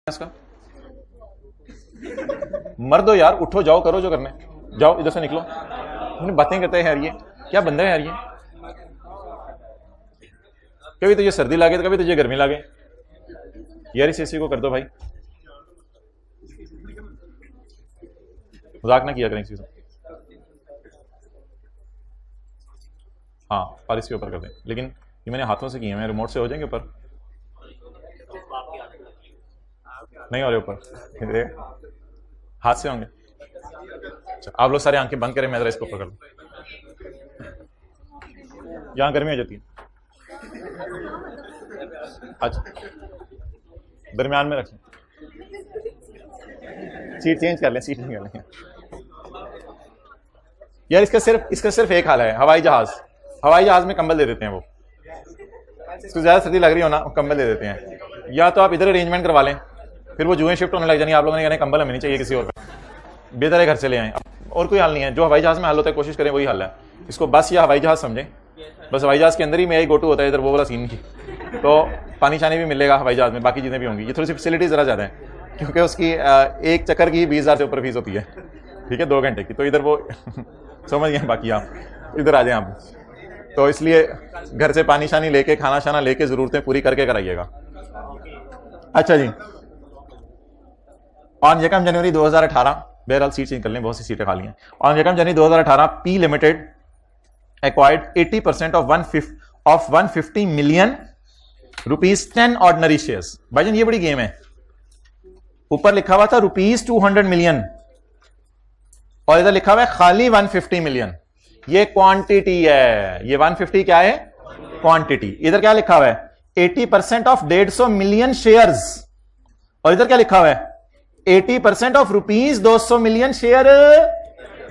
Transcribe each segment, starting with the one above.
इसका मर्दो यार, उठो जाओ करो जो करना है, जाओ इधर से निकलो। बातें करते हैं यार, ये क्या बंदा है यार ये। कभी तुझे सर्दी लागे तो कभी तुझे गर्मी लागे यार। इस एसी को कर दो भाई, मजाक ना किया करें चीजों। हाँ पारिस के ऊपर कर दें, लेकिन ये मैंने हाथों से किए हैं, रिमोट से हो जाएंगे ऊपर, नहीं हो रहे ऊपर, हाथ से होंगे। अच्छा आप लोग सारे आंखें बंद करें, मैं जरा इसको पकड़ लूं। यहां गर्मी हो जाती है, अच्छा दरमियान में रखें, सीट चेंज कर लें, सीट नहीं कर लें यार। इसका सिर्फ एक हाल है, हवाई जहाज में कंबल दे देते हैं वो, इसको ज्यादा सर्दी लग रही हो ना, कंबल दे देते हैं। या तो आप इधर अरेंजमेंट करवा लें, फिर वो जुएं शिफ्ट होने लग जाएंगे, आप लोगों ने कहना कंबल हमें नहीं चाहिए, किसी और का बेहतर है घर से ले आए। और कोई हाल नहीं है, जो हवाई जहाज में हाल होता है कोशिश करें वही हाल है। इसको बस या हवाई जहाज समझें, बस हवाई जहाज के अंदर ही मेरा ही गोटू होता है इधर, वो वाला सीन की। तो पानी शानी भी मिलेगा हवाई जहाज में, बाकी चीजें भी होंगी। ये थोड़ी सी फैसिलिटी जरा ज्यादा है, क्योंकि उसकी एक चक्कर की 20,000 से ऊपर फीस होती है, ठीक है, 2 घंटे की। तो इधर वो समझ गए बाकी आप इधर आ जाए आप। तो इसलिए घर से पानी शानी लेके, खाना शाना लेके, जरूरतें पूरी करके कराइएगा। अच्छा जी, ऑन 1 जनवरी 2018, बहरहाल सीट चेंज कर लें, बहुत सी सीटें खाली हैं। On 1 January 2018 P limited acquired 80% of 150 million rupees 10 ordinary shares। भाईजान ये बड़ी गेम है, ऊपर लिखा हुआ था ₹200 million और इधर लिखा हुआ है खाली 150 million। ये क्वांटिटी है, ये 150 क्या है, क्वांटिटी। इधर क्या लिखा हुआ है, 80% ऑफ 150 मिलियन शेयर्स, और इधर क्या लिखा हुआ है, 80% ऑफ ₹200 मिलियन शेयर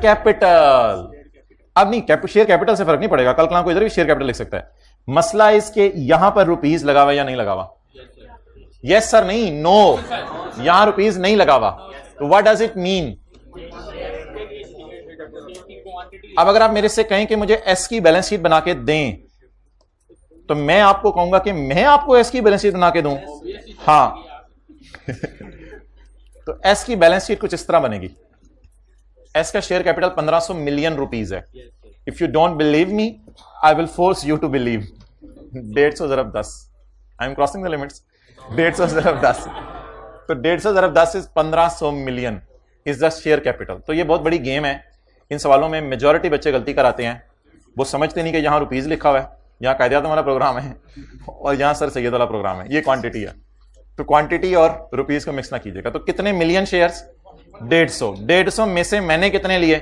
कैपिटल। अब नहीं, शेयर कैपिटल से फर्क नहीं पड़ेगा, कल को इधर भी शेयर कैपिटल लिख सकता है। मसला इसके यहां पर रुपीस लगा हुआ या नहीं लगा हुआ, यस सर नहीं, नो, यहां रुपीस नहीं लगा हुआ। तो व्हाट डज इट मीन। अब अगर आप मेरे से कहें कि मुझे एस की बैलेंस शीट बना के दें, तो मैं आपको कहूंगा कि मैं आपको एस की बैलेंस शीट बना के दूं, हाँ तो एस की बैलेंस शीट कुछ इस तरह बनेगी। एस का शेयर कैपिटल 1500 मिलियन रुपीस है। If you don't believe me, I will force you to believe. 150 ज़रब 10, I am crossing the limits. 150 ज़रब 10, तो 150 ज़रब 10 is 1500 million is the share capital. तो ये बहुत बड़ी गेम है। इन सवालों में मेजॉरिटी बच्चे गलती कराते हैं, वो समझते नहीं कि यहाँ रुपीज लिखा हुआ है, यहाँ कायदे वाला प्रोग्राम है, और यहाँ सर सैयद वाला प्रोग्राम है, ये क्वांटिटी है। तो क्वांटिटी और रुपीज को मिक्स ना कीजिएगा। तो कितने मिलियन शेयर्स, 150 में से मैंने कितने लिए,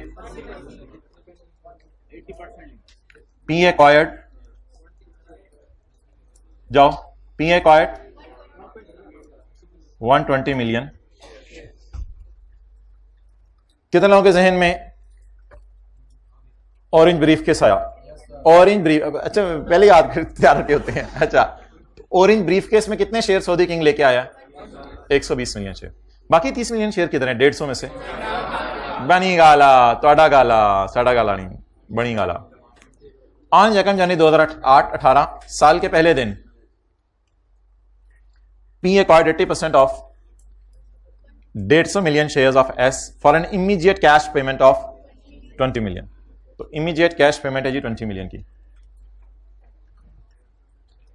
पी एक्वायर्ड, जाओ पी एक्वायर्ड 120 मिलियन। कितने लोगों के जहन में ऑरेंज ब्रीफ केस आया, ऑरेंज ब्रीफ, अच्छा पहले याद तैयार रखे होते हैं। अच्छा ऑरेंज ब्रीफ केस में कितने शेयर सऊदी किंग लेके आया, 120 मिलियन शेयर। बाकी 30 मिलियन शेयर किधर है 150 में से, बनी गाला, तोड़ा गाला, साड़ा गाला नहीं, बनी गाला। ऑन 1 जनवरी 2018 साल के पहले दिन P acquired 80% of 150 million shares of S for an immediate cash payment of 20 million. तो इमीडिएट कैश पेमेंट है जी 20 मिलियन की।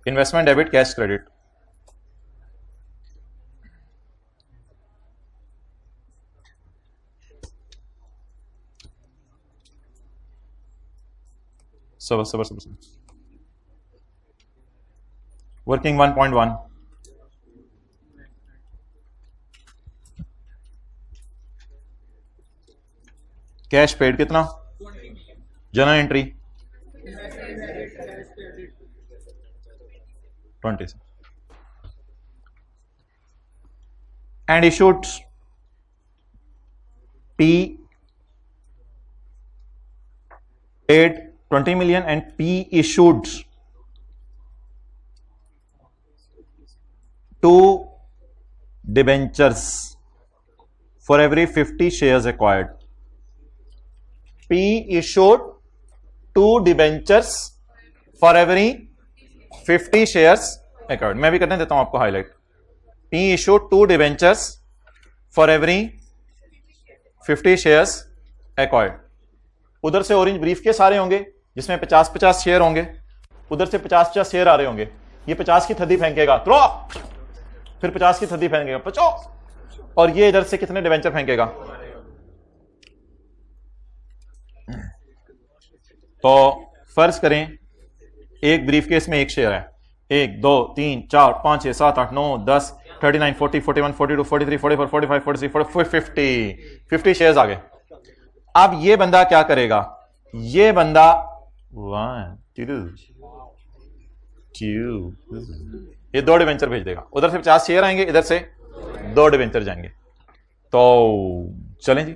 Investment debit, cash credit. सबर वर्किंग 1.1, कैश पेड कितना, general entry 20 and issued P paid 20 million and P issued 2 debentures for every 50 shares acquired। P issued 2 debentures for every 50 shares acquired। मैं भी करने देता हूं आपको highlight. P issued 2 debentures for every 50 shares acquired. उधर से orange brief के सारे होंगे जिसमें 50-50 शेयर होंगे, उधर से 50-50 शेयर आ रहे होंगे। ये 50 की थदी फेंकेगा, थ्रो, फिर 50 की थदी फेंकेगा, पचो, और ये इधर से कितने डिवेंचर फेंकेगा? तो फर्ज करें एक ब्रीफ केस में एक शेयर है, 1 2 3 4 5 6 7 8 9 10 39 40 41 42 43 44 45 46 44 50 शेयर्स आ गए। अब ये बंदा क्या करेगा? ये बंदा 1 2 ये 2 डिवेंचर भेज देगा, उधर से 50 शेयर आएंगे, इधर से 2 डिवेंचर जाएंगे। तो चलें जी,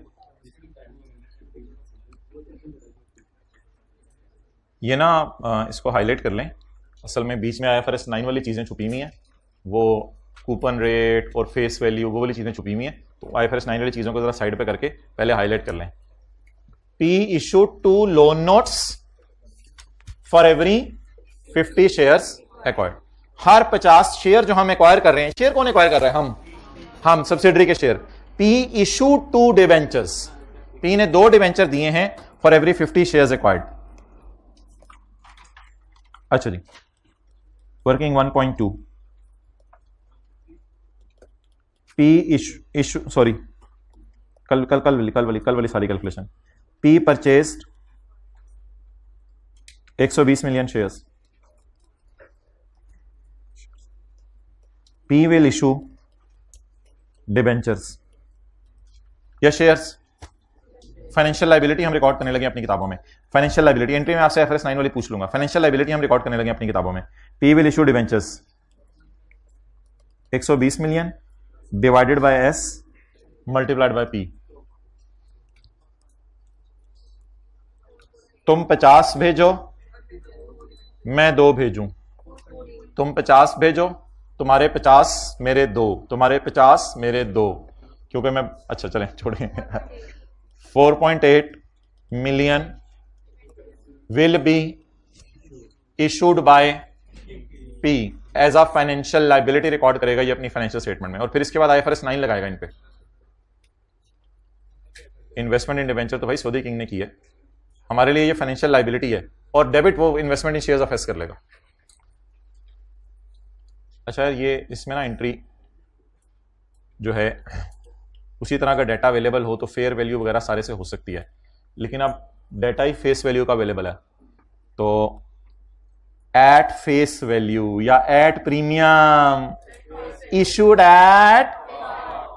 ये ना इसको हाईलाइट कर लें। असल में बीच में IFRS 9 वाली चीज़ें छुपी हुई हैं, वो कूपन रेट और फेस वैल्यू वो वाली चीज़ें छुपी हुई हैं, तो IFRS 9 वाली चीज़ों को ज़रा साइड पे करके पहले हाईलाइट कर लें। P issued 2 loan notes for every 50 shares acquired. Her 50 share जो हम एक्वायर कर रहे हैं, शेयर कौन एक्वायर कर रहा है? हम सब्सिडरी के share. P issued 2 debentures, P ने 2 डिवेंचर दिए हैं फॉर एवरी 50 शेयर्स एक्वायर्ड। अच्छा जी, वर्किंग 1.2, P इशू सॉरी कल वाली सारी calculation. P purchased 120 million shares, P will issue debentures या शेयर्स। फाइनेंशियल लायबिलिटी हम रिकॉर्ड करने लगे अपनी किताबों में। फाइनेंशियल लायबिलिटी एंट्री में आपसे IFRS 9 वाली पूछ लूंगा। फाइनेंशियल लायबिलिटी हम रिकॉर्ड करने लगे अपनी किताबों में। P will issue debentures 120 million divided by S multiplied by P। तुम 50 भेजो, मैं 2 भेजूं, तुम 50 भेजो, तुम्हारे 50 मेरे 2, तुम्हारे 50 मेरे 2, क्योंकि मैं, अच्छा चलें छोड़िए। 4.8 million will be issued by P as a financial liability record करेगा ये अपनी फाइनेंशियल स्टेटमेंट में, और फिर इसके बाद IFRS 9 लगाएगा इन पे। इन्वेस्टमेंट इन डिवेंचर तो भाई सऊदी किंग ने की है, हमारे लिए ये फाइनेंशियल लायबिलिटी है, और डेबिट वो investment in shares of S कर लेगा। अच्छा ये इसमें ना एंट्री जो है उसी तरह का डाटा अवेलेबल हो तो फेयर वैल्यू वगैरह सारे से हो सकती है, लेकिन अब डाटा ही फेस वैल्यू का अवेलेबल है, तो एट फेस वैल्यू या at premium issued at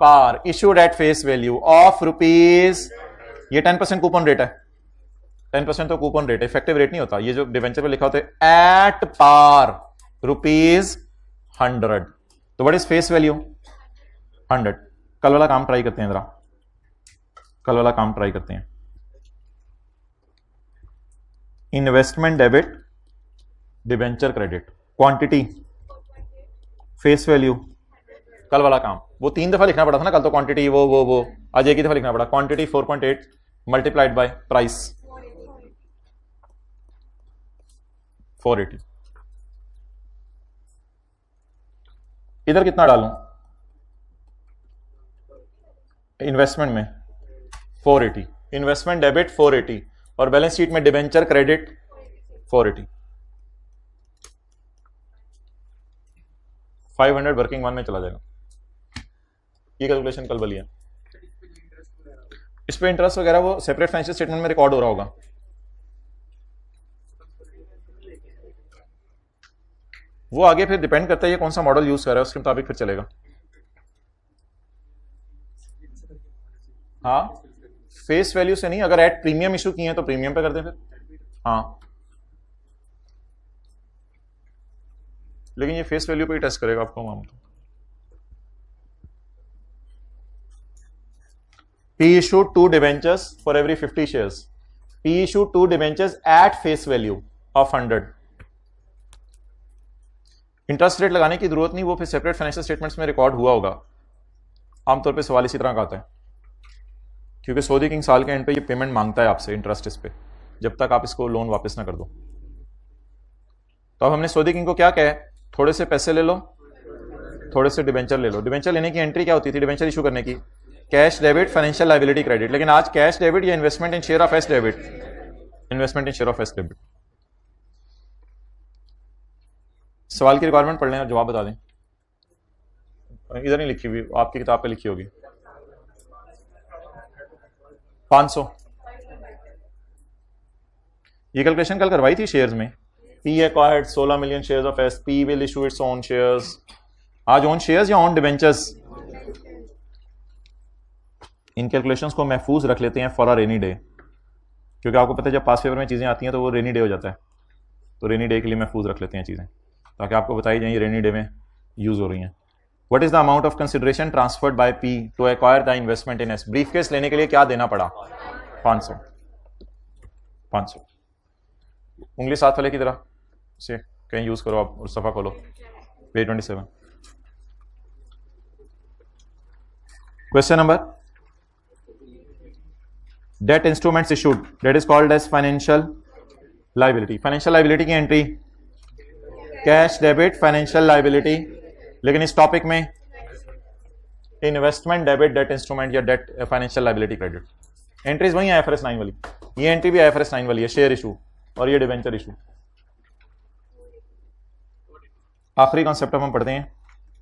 par, issued at face value of rupees, ये 10% कूपन रेट है, 10% तो कूपन रेट, इफेक्टिव रेट नहीं होता, ये जो डिवेंचर पे लिखा होता है एट पार रुपीज 100, तो व्हाट इज फेस वैल्यू? 100। कल वाला काम ट्राई करते हैं जरा, कल वाला काम ट्राई करते हैं। Investment debit, debenture credit, quantity, face value, कल वाला काम वो 3 दफा लिखना पड़ा था ना कल, तो क्वांटिटी वो आज एक ही दफा लिखना पड़ा। Quantity 4.8 multiplied by price 480। इधर कितना डालूं? इन्वेस्टमेंट में 480, इन्वेस्टमेंट डेबिट 480, और बैलेंस शीट में डिबेंचर क्रेडिट 480। 500 वर्किंग 1 में चला जाएगा। ये कैलकुलेशन कल वाली है। इस पे इंटरेस्ट वगैरह वो सेपरेट फाइनेंशियल स्टेटमेंट में रिकॉर्ड हो रहा होगा। वो आगे फिर डिपेंड करता है ये कौन सा मॉडल यूज कर रहा है, उसके मुताबिक फिर चलेगा। हाँ, फेस वैल्यू से नहीं, अगर एट प्रीमियम इशू किए हैं तो प्रीमियम पे कर दें फिर। हाँ, लेकिन ये फेस वैल्यू पे ही टेस्ट करेगा आपको माम। P issued 2 debentures for every 50 shares. P issued 2 debentures at face value of 100. Interest rate लगाने की जरूरत नहीं, वो फिर सेपरेट फाइनेंशियल स्टेटमेंट्स में रिकॉर्ड हुआ होगा। आमतौर पे सवाल इसी तरह का आता है, क्योंकि सऊदी किंग साल के एंड पे ये पेमेंट मांगता है आपसे इंटरेस्ट इस पे, जब तक आप इसको लोन वापस ना कर दो। तो अब हमने सऊदी किंग को क्या कहा है? थोड़े से पैसे ले लो थोड़े से डिबेंचर ले लो। डिबेंचर लेने की एंट्री क्या होती थी डिबेंचर इशू करने की? Cash debit, financial liability credit. लेकिन आज कैश डेबिट या investment in share of S debit, investment in share of S debit. सवाल की रिक्वायरमेंट पढ़ लें और जवाब बता दें। इधर नहीं लिखी हुई, आपकी किताब पे लिखी होगी। 500। ये कैलकुलेशन कल करवाई थी शेयर्स में। P acquired 16 million shares of S, P will issue its own shares. आज ओन शेयर्स या ओन डिबेंचर्स? इन कैलकुलेशंस को महफूज रख लेते हैं फॉर अ रेनी डे, क्योंकि आपको पता है जब पास पेपर में चीजें आती हैं तो वो रेनी डे हो जाता है। तो रेनी डे के लिए महफूज रख लेते हैं चीजें, ताकि आपको बताई जाए रेनी डे में यूज हो रही हैं। What is the amount of consideration transferred by P to acquire the investment in S? Briefcase लेने के लिए क्या देना पड़ा? 500। 500। उंगली साथ वाले की तरह से कहीं यूज करो आप और सफा खोलो। Page 27। Question number, debt instruments issued, debt is called as financial liability. Financial liability की entry cash debit, financial liability. लेकिन इस टॉपिक में इन्वेस्टमेंट डेबिट, डेट इंस्ट्रूमेंट या debt financial liability credit. Entries वही है IFRS 9 वाली। ये एंट्री भी IFRS 9 वाली है, शेयर इशू और ये डिवेंचर इशू। आखिरी कॉन्सेप्ट हम पढ़ते हैं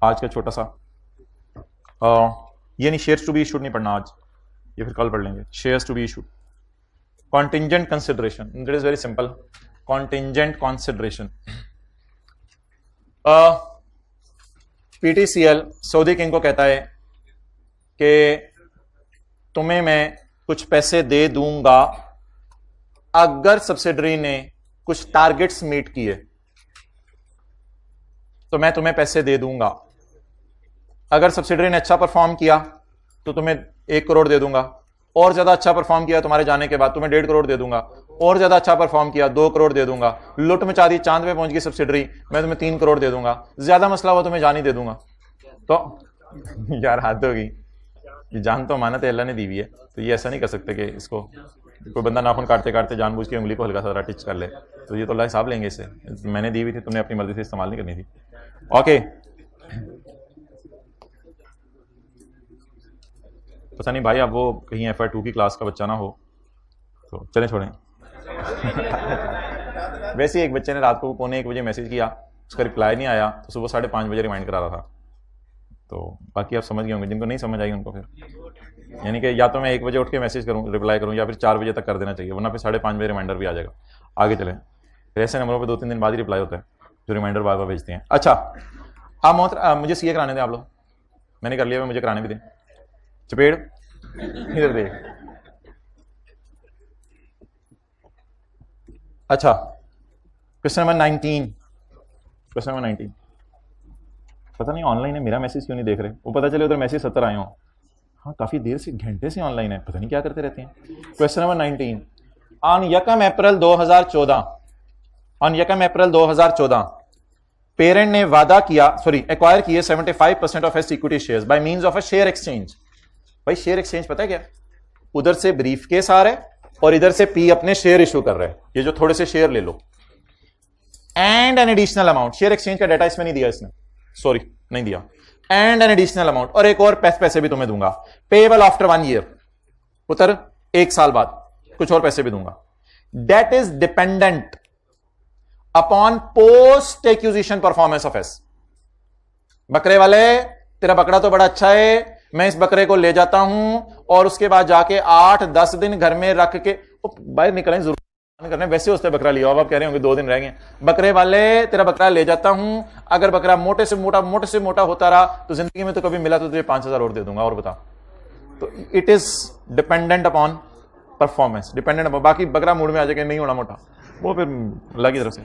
आज का छोटा सा। ये नहीं, शेयर्स टू बी इशूड नहीं पढ़ना आज, ये फिर कल पढ़ लेंगे। Shares to be issued, contingent consideration, it is very simple. Contingent consideration, PTCL Saudi king को कहता है कि तुम्हें मैं कुछ पैसे दे दूंगा अगर सब्सिडरी ने कुछ टारगेट्स मीट किए, तो मैं तुम्हें पैसे दे दूंगा। अगर सब्सिडरी ने अच्छा परफॉर्म किया तो तुम्हें 1 करोड़ दे दूंगा, और ज्यादा अच्छा परफॉर्म किया तुम्हारे जाने के बाद तुम्हें 1.5 करोड़ दे दूंगा, और ज्यादा अच्छा परफॉर्म किया 2 करोड़ दे दूंगा। लुट मचा दी, चांद पे पहुंच गई सब्सिडरी, मैं तुम्हें 3 करोड़ दे दूंगा। ज्यादा मसला हुआ तुम्हें जान ही दे दूंगा। तो यार हाथ होगी, जान तो अमानत है, अल्लाह ने दी हुई है, तो ये ऐसा नहीं कर सकते कि इसको कोई बंदा नाखून काटते काटते जानबूझ के उंगली को हल्का सा टिच कर ले, तो ये तो अल्लाह हिसाब लेंगे इससे। मैंने दी हुई थी, तुमने अपनी मर्जी से इस्तेमाल नहीं करनी थी। ओके, पता नहीं भाई, अब वो कहीं FI2 की क्लास का बच्चा ना हो तो चलें छोड़ें। वैसे एक बच्चे ने रात को 1:45 बजे मैसेज किया, उसका रिप्लाई नहीं आया, तो सुबह 5:30 बजे रिमाइंड करा रहा था। तो बाकी आप समझ गए होंगे, जिनको नहीं समझ आई उनको फिर, यानी कि या तो मैं 1 बजे उठ के मैसेज करूँ, रिप्लाई करूँ, या फिर 4 बजे तक कर देना चाहिए, वरना फिर 5:30 बजे रिमाइंडर भी आ जाएगा। आगे चलें, फिर ऐसे नंबरों पर 2-3 दिन बाद ही रिप्लाई होता है, जो रिमाइंडर बार बार भेजते हैं। अच्छा, आप मुझे CA कराने दें आप लोग, मैंने कर लिया, मुझे कराने भी दें। चपेड़ इधर देख। अच्छा, क्वेश्चन नंबर 19। क्वेश्चन नंबर 19, पता नहीं ऑनलाइन है, मेरा मैसेज क्यों नहीं देख रहे? वो पता चले उधर मैसेज 70 आए हो। हाँ, काफी देर से, घंटे से ऑनलाइन है, पता नहीं क्या करते रहते हैं। Question number 19, on 1 April 2014 parent ने वादा किया, एक्वायर किए 75% of S equity shares by means of a share exchange. भाई शेयर एक्सचेंज पता है क्या? उधर से ब्रीफ केस आ रहा है और इधर से पी अपने शेयर इशू कर रहे हैं, ये जो थोड़े से शेयर ले लो। And an additional amount, share exchange का डाटा इसमें नहीं दिया इसने, सॉरी नहीं दिया। एंड एन एडिशनल अमाउंट, और एक और पैसे भी तुम्हें दूंगा, पेएबल आफ्टर 1 ईयर, उतर 1 साल बाद कुछ और पैसे भी दूंगा। That is dependent upon post acquisition performance of S. बकरे वाले, तेरा बकरा तो बड़ा अच्छा है, मैं इस बकरे को ले जाता हूं और उसके बाद जाके 8-10 दिन घर में रख के बाहर निकलें, जरूर करने, वैसे उससे बकरा लिया, अब आप कह रहे होंगे 2 दिन रह गए। बकरे वाले, तेरा बकरा ले जाता हूं, अगर बकरा मोटे से मोटा होता रहा तो जिंदगी में तो कभी मिला तो तुझे 5,000 और दे दूंगा, और बता। तो it is dependent upon performance, dependent upon, बाकी बकरा मूड में आ जाके नहीं होना मोटा, वो फिर अल्लाह की तरफ से।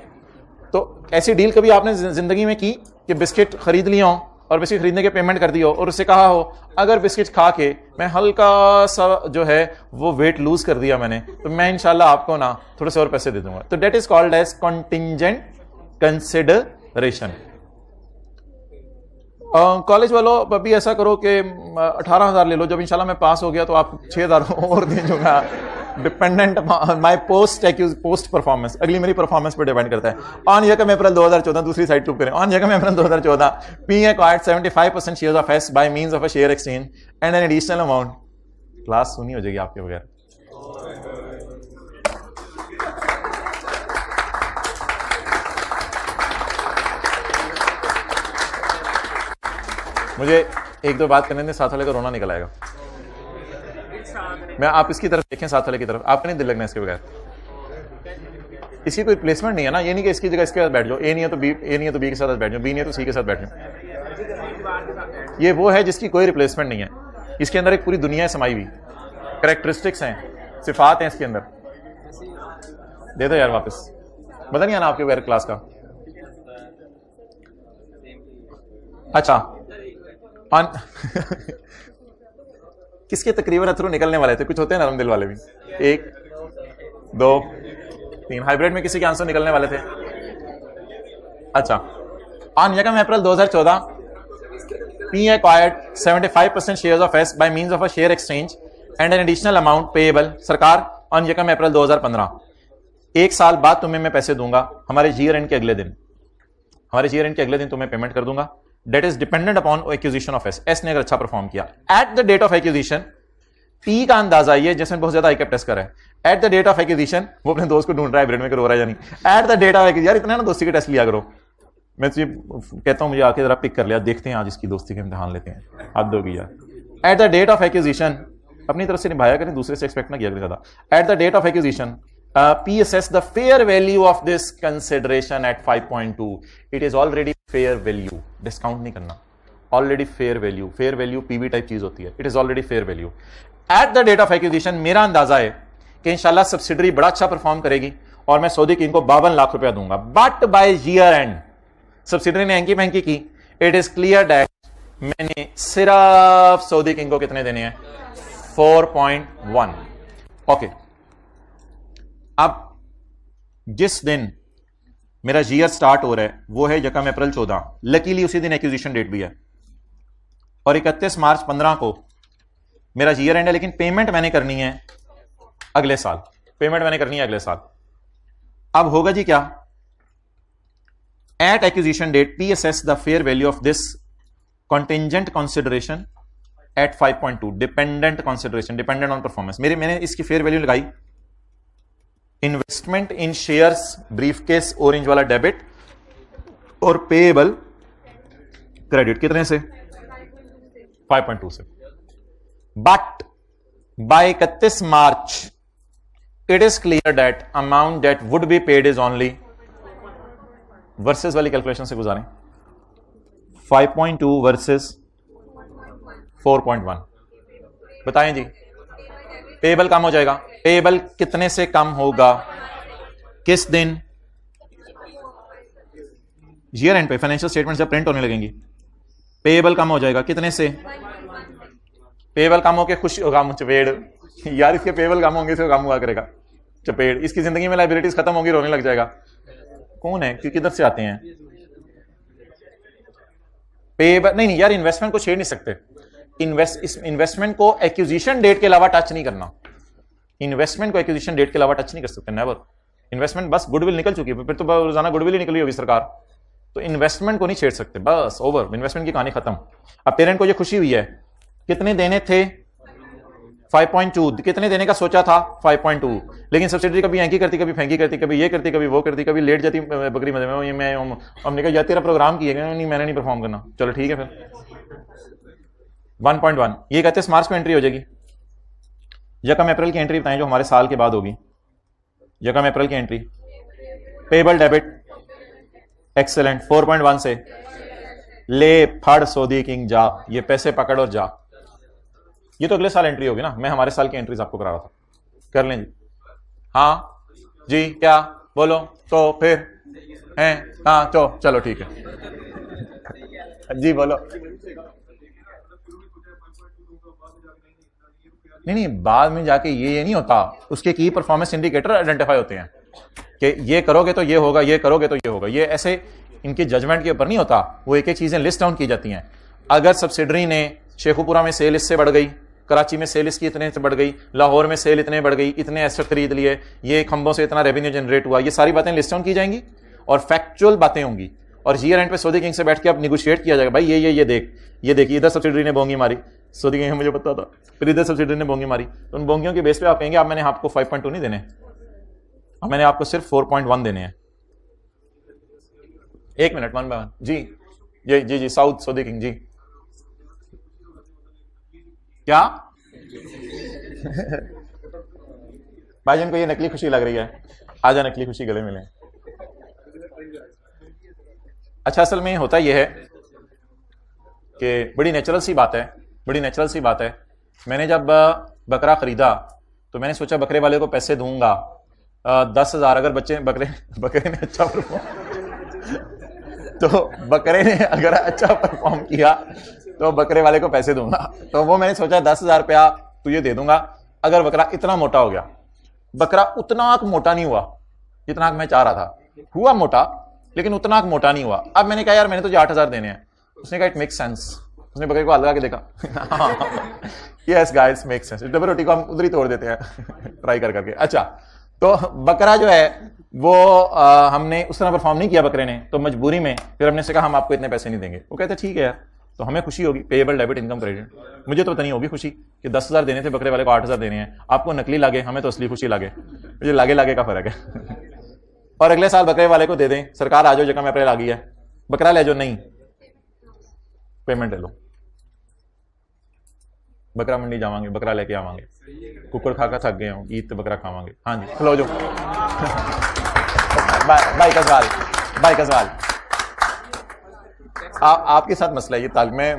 तो ऐसी डील कभी आपने जिंदगी में की कि बिस्किट खरीद लिया हो और बिस्किट खरीदने के पेमेंट कर दी हो और उससे कहा हो अगर बिस्किट खा के मैं हल्का सा जो है वो वेट लूज कर दिया मैंने, तो मैं इंशाल्लाह आपको ना थोड़े से और पैसे दे दूंगा। तो that is called as contingent consideration. College वालों अभी ऐसा करो कि 18,000 ले लो, जब इंशाल्लाह मैं पास हो गया तो आप 6,000 और दे दूंगा। डिपेंडेंट माई पोस्ट परफॉर्मेंस, अगली मेरी परफॉर्मेंस पर डिपेंड करता है। ऑन यकम अप्रैल 2014, दूसरी साइड टूप करें, ऑन यकम अप्रैल 2014 P acquired 75% shares of S by means of a share exchange and an additional amount. Class सुनी हो जाएगी आपके बगैर। मुझे एक दो बात करने में साथ वाले का रोना निकल आएगा। मैं आप इसकी तरफ देखें, साथ वाले की तरफ, आपको नहीं दिल लगना इसके बगैर। इसकी कोई रिप्लेसमेंट नहीं है ना, ये नहीं कि इसकी जगह इसके साथ बैठ जाओ, ए नहीं है तो बी, ए नहीं है तो बी के साथ बैठ जाओ, बी नहीं है तो सी के साथ बैठ जाओ। ये वो है जिसकी कोई रिप्लेसमेंट नहीं है। इसके अंदर एक पूरी दुनिया है समाई हुई, कैरेक्टरिस्टिक्स हैं, सिफात हैं इसके अंदर। दे दो यार वापस, पता नहीं आना आपके बगैर क्लास का। अच्छा किसके तकरीबन अथरू निकलने वाले थे, कुछ होते हैं नरम दिल वाले भी। 1 2 3 हाइब्रिड में किसी के आंसर निकलने वाले थे। अच्छा, ऑन यकम अप्रैल 2014 P acquired 75% shares of S by means of a share exchange and an additional amount payable. सरकार, ऑन यकम अप्रैल 2015, 1 साल बाद तुम्हें मैं पैसे दूंगा, हमारे ईयर एंड के अगले दिन, हमारे ईयर एंड के अगले दिन तुम्हें पेमेंट कर दूंगा। That is dependent upon acquisition of S. S ने अगर अच्छा परफॉर्म किया, at the date of acquisition, P का अंदाजा ये जैसे बहुत ज्यादा आईकैप टेस्ट कर रहा है। At the date of acquisition, वो अपने दोस्त को ढूंढ रहा है ब्रेड में रो रहा है या नहीं। At the date of acquisition, यार इतना ना दोस्ती के टेस्ट लिया करो। मैं तो कहता हूं मुझे आके जरा पिक कर लिया, देखते हैं आज इसकी दोस्ती के इम्तिहान लेते हैं। आप दोगी यार। At the date of acquisition, अपनी तरफ से निभाया करें, दूसरे से एक्सपेक्ट ना किया करें ज्यादा। At the date of acquisition, P assess the fair value of this consideration at 5.2. It is already fair value. Discount नहीं करना। Already fair value. Fair value PV type चीज होती है। It is already fair value. At the date of acquisition, मेरा अंदाजा है कि इंशाल्लाह सब्सिडरी बड़ा अच्छा परफॉर्म करेगी और मैं सऊदी किंग को 52 लाख रुपया दूंगा। But by year and subsidiary ने हैंकी पैंकी की। इट इज क्लियर दैट मैंने सिर्फ सऊदी किंग को कितने देने हैं? 4.1। ओके, अब जिस दिन मेरा ईयर स्टार्ट हो रहा है वो है यकम अप्रैल 14। लकीली उसी दिन एक्विजिशन डेट भी है और 31 मार्च 15 को मेरा ईयर एंड है, लेकिन पेमेंट मैंने करनी है अगले साल। पेमेंट मैंने करनी है अगले साल। अब होगा जी क्या? At acquisition date P assess the fair value of this contingent consideration at 5.2। Dependent consideration, dependent on performance. मैंने इसकी फेयर वैल्यू लगाई। Investment in shares, briefcase, orange वाला डेबिट और पेएबल क्रेडिट कितने से? 5.2 से। But by 31 March it is clear that amount that would be paid is only, versus वाली calculation से गुजारें, 5.2 वर्सेस 4.1। बताएं जी, पेएबल कम हो जाएगा। पेएबल कितने से कम होगा? किस दिन? ईयर एंड पे फाइनेंशियल स्टेटमेंट जब प्रिंट होने लगेंगी पेएबल कम हो जाएगा। कितने से? पेएबल कम होकर खुश होगा चपेड़। यार इसके पेएबल कम होंगे, इसको कम हुआ करेगा चपेड़। इसकी जिंदगी में लाइबिलिटीज खत्म होगी, रोने लग जाएगा। कौन है कि किधर से आते हैं? पेएबल नहीं यार, इन्वेस्टमेंट को छेड़ नहीं सकते। इन्वेस्टमेंट को एक्विजिशन डेट के अलावा टच नहीं करना। इन्वेस्टमेंट को एक्विजिशन डेट के अलावा टच नहीं कर सकते, नेवर। इन्वेस्टमेंट बस गुडविल निकल चुकी है, फिर तो रोजाना गुडविल ही निकली होगी सरकार, तो इन्वेस्टमेंट को नहीं छेड़ सकते, बस ओवर। इन्वेस्टमेंट की कहानी खत्म। अब पेरेंट को ये खुशी हुई है, कितने देने थे? 5.2। कितने देने का सोचा था? 5.2। लेकिन सब्सिडी कभी हैंकी करती, कभी फेंकी करती, कभी ये करती, कभी वो करती, कभी लेट जाती बकरी मजे में। मैं हमने कहा यार तेरा प्रोग्राम किया नहीं, मैंने नहीं परफॉर्म करना। चलो ठीक है फिर 1.1। ये 31 मार्च को एंट्री हो जाएगी। यकम अप्रैल की एंट्री बताएं जो हमारे साल के बाद होगी। यकम अप्रैल की एंट्री, पेबल डेबिट, एक्सेलेंट। 4.1 से ले फड़ सऊदी किंग जा, ये पैसे पकड़ और जा। ये तो अगले साल एंट्री होगी ना, मैं हमारे साल की एंट्रीज आपको करा रहा था। कर लें जी? हाँ जी, क्या बोलो तो फिर हैं? हाँ तो चलो ठीक है जी, बोलो। नहीं, बाद में जाके ये नहीं होता, उसके की परफॉर्मेंस इंडिकेटर आइडेंटिफाई होते हैं कि ये करोगे तो ये होगा, ये करोगे तो ये होगा। ये ऐसे इनके जजमेंट के ऊपर नहीं होता, वो एक एक चीजें लिस्ट डाउन की जाती हैं। अगर सब्सिडरी ने शेखुपुरा में सेल इससे बढ़ गई, कराची में सेल इसकी इतने से बढ़ गई, लाहौर में सेल इतने बढ़ गई, इतने एसेट खरीद लिए, ये खंभों से इतना रेवेन्यू जनरेट हुआ, ये सारी बातें लिस्ट डाउन की जाएंगी और फैक्चुअल बातें होंगी। और ईयर एंड पे सऊदी किंग से बैठ के अब निगोशिएट किया जाएगा, भाई ये देखिए इधर सब्सिडरी ने बोंगी मारी, सऊदी किंग मुझे पता था, फिर इधर सब्सिडरी ने बोंगी मारी, तो उन बोंगियों के बेस पे आप कहेंगे अब मैंने आपको 5.2 नहीं देने, अब मैंने आपको सिर्फ 4.1 देने हैं। एक मिनट, 1 बाय 1 जी साउथ सऊदी किंग जी क्या भाईजान को ये नकली खुशी लग रही है, आजा नकली खुशी गले मिले। अच्छा, असल में होता यह है कि बड़ी नेचुरल सी बात है, मैंने जब बकरा खरीदा तो मैंने सोचा बकरे वाले को पैसे दूंगा 10,000, अगर बकरे ने अच्छा परफॉर्म किया तो बकरे वाले को पैसे दूंगा, तो वो मैंने सोचा 10,000 रुपया तुझे दे दूंगा अगर बकरा इतना मोटा हो गया। बकरा उतना मोटा नहीं हुआ जितना मैं चाह रहा था, हुआ मोटा लेकिन उतना मोटा नहीं हुआ। अब मैंने कहा यार मैंने तुझे 8,000 देने हैं, उसने कहा इट मेक सेंस, उसने बकरे को लगा के देखा yes guys make sense, double रोटी को हम उधर ही तोड़ देते हैं ट्राई करके। अच्छा, तो बकरा जो है वो हमने उस तरह परफॉर्म नहीं किया बकरे ने, तो मजबूरी में फिर हमने से कहा हम आपको इतने पैसे नहीं देंगे। वो कहते ठीक है यार, तो हमें खुशी होगी, पेएबल डेबिट इनकम क्रेडिट। मुझे तो पता नहीं होगी खुशी कि 10,000 देने थे बकरे वाले को 8,000 देने हैं, आपको नकली लागे, हमें तो असली खुशी लागे, मुझे लागे का फर्क है और अगले साल बकरे वाले को दे दें, सरकार आ जाओ जगह में अप्रैल आ गई है, बकरा ले जाओ, नहीं पेमेंट ले लो, बकरा मंडी जावांगे, बकरा लेके आवांगे, कुकर खा थक गए हो, ईद तो बकरा खावांगे। हाँ जी खलो जो भाई का सवाल आपके साथ मसला है ये ताल में,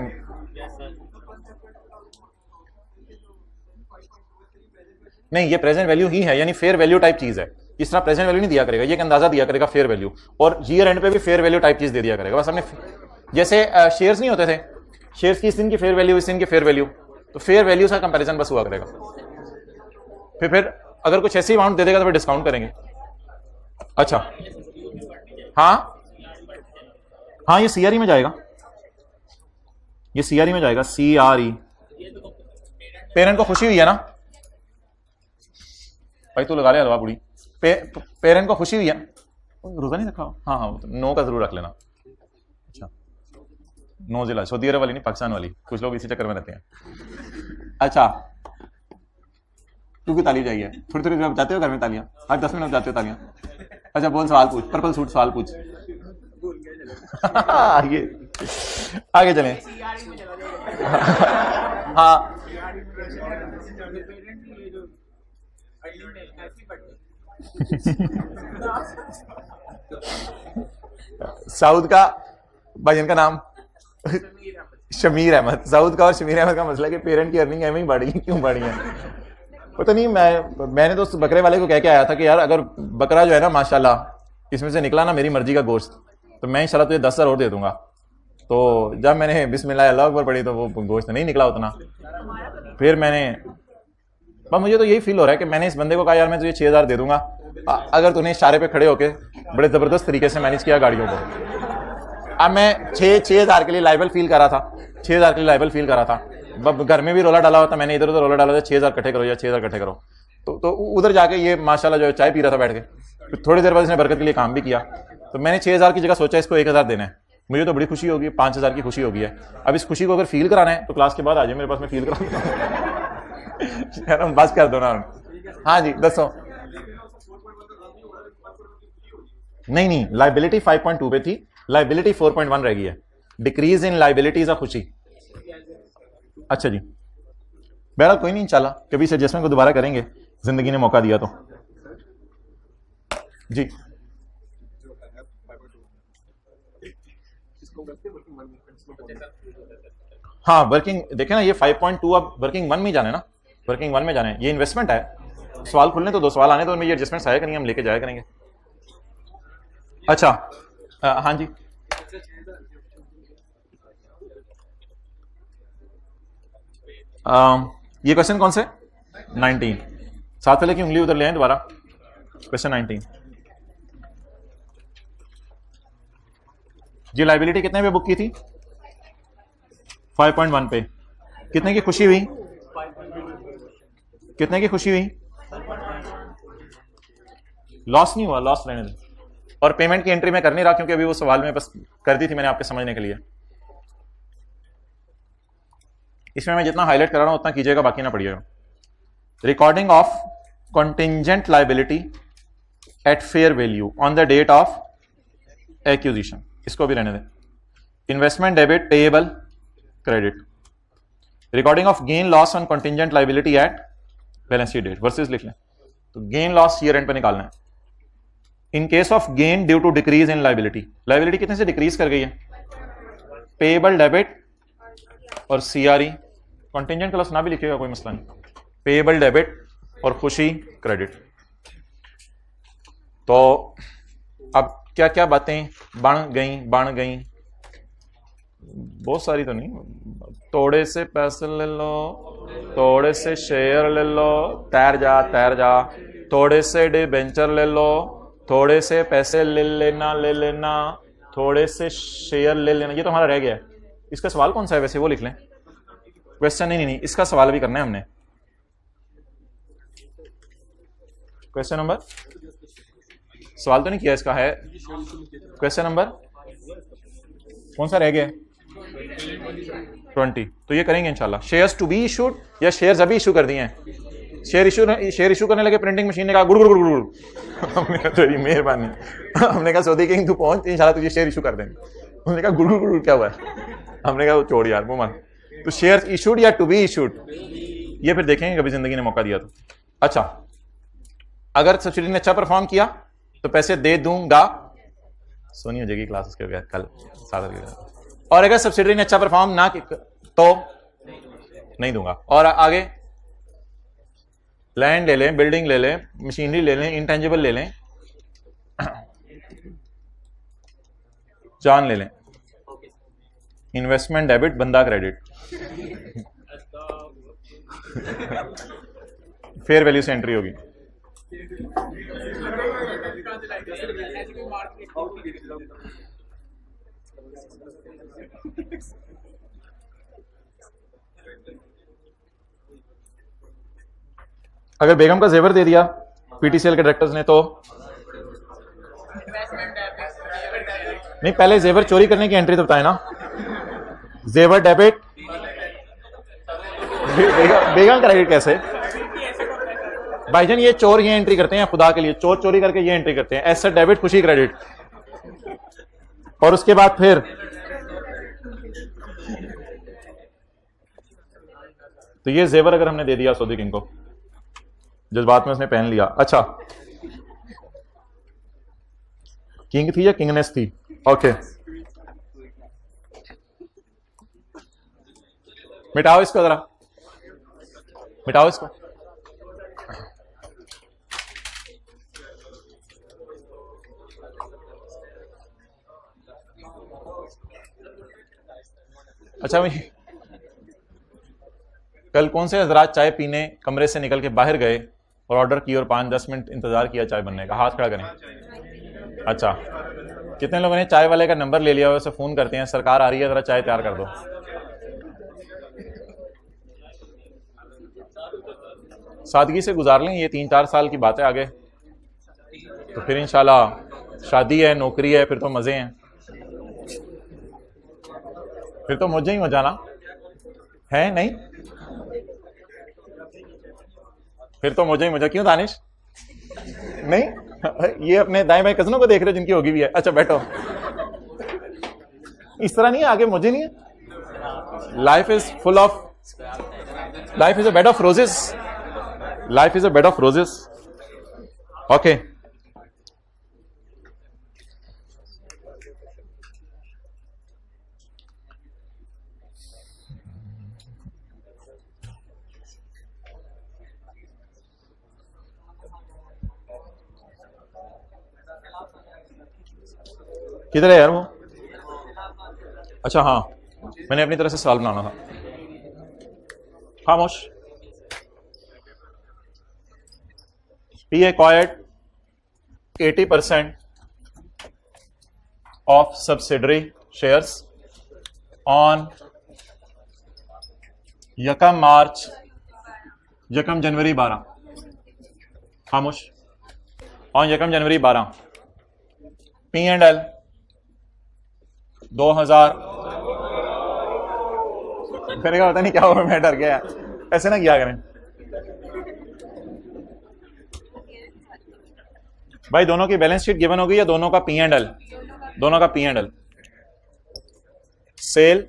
नहीं ये प्रेजेंट वैल्यू ही है, यानी फेयर वैल्यू टाइप चीज है। इस तरह प्रेजेंट वैल्यू नहीं दिया करेगा, ये एक अंदाजा दिया करेगा फेयर वैल्यू, और ईयर एंड पे भी फेयर वैल्यू टाइप चीज दे दिया करेगा। बस हमने जैसे शेयर्स नहीं होते थे, शेयर्स की इस दिन की फेयर वैल्यू, इस दिन की फेयर वैल्यू, तो फेयर वैल्यू का कंपैरिजन बस हुआ करेगा। फिर अगर कुछ ऐसी अमाउंट दे देगा तो फिर डिस्काउंट करेंगे। अच्छा हाँ ये सीआरई में जाएगा, ये सीआरई में जाएगा, सीआरई। पेरेंट को खुशी हुई है ना भाई, तू लगा ले हलवा पूरी, पेरेंट को खुशी हुई है, रोजा नहीं रखा, हाँ नो का जरूर रख लेना। अच्छा नो जिला सऊदी अरब वाली नहीं, पाकिस्तान वाली, कुछ लोग इसी चक्कर में रहते हैं। अच्छा तू की ताली जाइए, थोड़ी थोड़ी देर जाते हो घर में तालियां, हर 10 मिनट जाते हो तालियां। अच्छा बोल, सवाल पूछ, पर्पल सूट सवाल पूछ आगे चलें। हाँ साउद का भाई इनका नाम शमीर अहमद, साउद का और शमीर अहमद का मसला है कि पेरेंट की अर्निंग एवं ही बढ़ी, क्यों बढ़ी है पता नहीं। मैंने तो बकरे वाले को कह के आया था कि यार अगर बकरा जो है ना माशाल्लाह इसमें से निकला ना मेरी मर्जी का गोश्त, तो मैं इंशाल्लाह तुझे 10,000 और दे दूंगा। तो जब मैंने बिस्मिल्लाह अल्लाह अकबर पढ़ी तो वो गोश्त नहीं निकला उतना। फिर मैंने, पर मुझे तो यही फील हो रहा है कि मैंने इस बंदे को कहा यार मैं तुझे 6,000 दे दूंगा अगर तूने इशारे पे खड़े होके बड़े जबरदस्त तरीके से मैनेज किया गाड़ियों को। अब मैं 6,000 के लिए लाइबल फील कर रहा था, 6,000 के लिए लाइबल फील कर रहा था। घर में भी रोला डाला होता, मैंने इधर उधर रोला डाला था 6,000 इकट्ठे करो या 6,000 इकट्ठे करो, तो उधर जाके ये माशाल्लाह जो है चाय पी रहा था बैठ के। फिर थोड़ी देर बाद इसने बरकत के लिए काम भी किया, तो मैंने 6,000 की जगह सोचा इसको 1,000 देना है। मुझे तो बड़ी खुशी होगी, 5,000 की खुशी होगी है। अब इस खुशी को अगर फील कराना है तो क्लास के बाद आ जाए मेरे पास, मैं फील करा बस कर दो ना। हाँ जी दसो। नहीं लाइबिलिटी 5.2 पे थी, लाइबिलिटी 4.1 रह गई है। डिक्रीज इन लाइबिलिटीज ऑफ खुशी। अच्छा जी बहरहाल कोई नहीं, इंशाल्लाह कभी इस एडजस्टमेंट को दोबारा करेंगे, जिंदगी ने मौका दिया तो। जी हाँ वर्किंग देखे ना, ये 5.2 अब वर्किंग 1 में जाने ना, वर्किंग 1 में जाने। ये इन्वेस्टमेंट है। सवाल खुलने तो 2 सवाल आने तो उनमें ये एडजस्टमेंट आया करेंगे, हम लेके जाया करेंगे। अच्छा हाँ जी ये क्वेश्चन कौन से 19 साथ पहले की उंगली उधर ले आए दोबारा। क्वेश्चन 19 जी, लाइबिलिटी कितने पे बुक की थी? 5.1 पे। कितने की खुशी हुई? कितने की खुशी हुई? लॉस नहीं हुआ, लॉस रहने दे। और पेमेंट की एंट्री मैं कर नहीं रहा क्योंकि अभी वो सवाल में बस कर दी थी मैंने आपके समझने के लिए। इसमें मैं जितना हाईलाइट कर रहा हूं उतना कीजिएगा, बाकी ना पढ़िएगा। Recording of contingent liability at fair value on the date of acquisition, इसको भी रहने दें। Investment debit payable credit. Recording of gain loss on contingent liability at balance sheet date, versus लिख लें। तो गेन लॉस ईयर एंड पे निकालना है। In case of gain due to decrease in liability, liability कितने से डिक्रीज कर गई है? पेएबल डेबिट और सीआरई। कंटिंजेंट क्लास ना भी लिखिएगा, कोई मसला नहीं। पेएबल डेबिट और खुशी क्रेडिट। तो अब क्या क्या बातें बन गई, बहुत सारी तो नहीं। थोड़े से पैसे ले लो, थोड़े से शेयर ले लो, तैर जा। थोड़े से डिबेंचर ले लो, थोड़े से पैसे ले लेना, थोड़े से शेयर ले लेना। ये तो हमारा रह गया है। इसका सवाल कौन सा है वैसे, वो लिख लें। क्वेश्चन नहीं, इसका सवाल भी करना है हमने। क्वेश्चन नंबर, सवाल तो नहीं किया इसका, है क्वेश्चन नंबर कौन सा रह गया? 20। तो ये करेंगे इंशाल्लाह। शेयर्स टू बी इशूड या शेयर्स अभी इशू कर दिए हैं? शेयर इशू करने लगे, प्रिंटिंग मशीन ने कहा गुड़ हमने कहा तेरी मेहरबानी। हमने कहा सऊदी किंग तू पहुंच, इंशाल्लाह तुझे शेयर इशू कर देंगे। उन्होंने कहा गुड़ क्या हुआ है? हमने कहा छोड़ यार वो मत। तो शेयर्स इशूड या टू बी इशूड, ये फिर देखेंगे कभी जिंदगी ने मौका दिया तो। अच्छा, अगर सब्सिडी ने अच्छा परफॉर्म किया तो पैसे दे दूंगा। सोनी हो जाएगी क्लास उसके बाद कल सागर। और अगर सब्सिडी ने अच्छा परफॉर्म ना तो नहीं दूंगा। और आगे लैंड ले लें, बिल्डिंग ले लें, मशीनरी ले लें, इंटेंजिबल ले लें, जान ले लें, इन्वेस्टमेंट डेबिट, बंदा क्रेडिट, फेयर वैल्यू से एंट्री होगी। अगर बेगम का जेवर दे दिया पीटीसीएल के डायरेक्टर्स ने तो नहीं, पहले जेवर चोरी करने की एंट्री तो बताए ना। जेवर डेबिट, बेगम क्रेडिट कैसे? भाईजान ये चोर ये एंट्री करते हैं, खुदा के लिए चोर चोरी करके ये एंट्री करते हैं। एसेट डेबिट, खुशी क्रेडिट। और उसके बाद फिर तो ये जेवर अगर हमने दे दिया सऊदी किंग को, जज्बात में उसने पहन लिया। अच्छा, किंग थी या किंगनेस थी? ओके, मिटाओ इसको, जरा मिटाओ इसको। अच्छा भाई, कल कौन से हजरात चाय पीने कमरे से निकल के बाहर गए और ऑर्डर की और 5-10 मिनट इंतजार किया चाय बनने का? हाथ खड़ा करें। अच्छा, कितने लोगों ने चाय वाले का नंबर ले लिया, वैसे फोन करते हैं सरकार आ रही है जरा चाय तैयार कर दो। सादगी से गुजार लें, ये 3-4 साल की बात है। आगे तो फिर इंशाल्लाह शादी है, नौकरी है, फिर तो मजे हैं, फिर तो मुझे ही मजा ना है। नहीं, फिर तो मुझे ही मजा। क्यों दानिश? नहीं, ये अपने दाएं बाएं कजनों को देख रहे हो जिनकी होगी भी है। अच्छा बैठो, इस तरह नहीं है, आगे मुझे नहीं है। Life is full of, life is a bed of roses, life is a bed of roses. Okay, किधर है यार वो? अच्छा हाँ, मैंने अपनी तरह से सवाल बनाना था। खामोश। He acquired 80% of subsidiary shares on 1 March यकम जनवरी 12, खामोश, और यकम जनवरी 12 P&L 2000, फिर क्या पता नहीं क्या हुआ, मैं डर गया, ऐसे ना किया करें भाई। दोनों की बैलेंस शीट गिवन होगी या दोनों का P&L? दोनों का P&L। Sale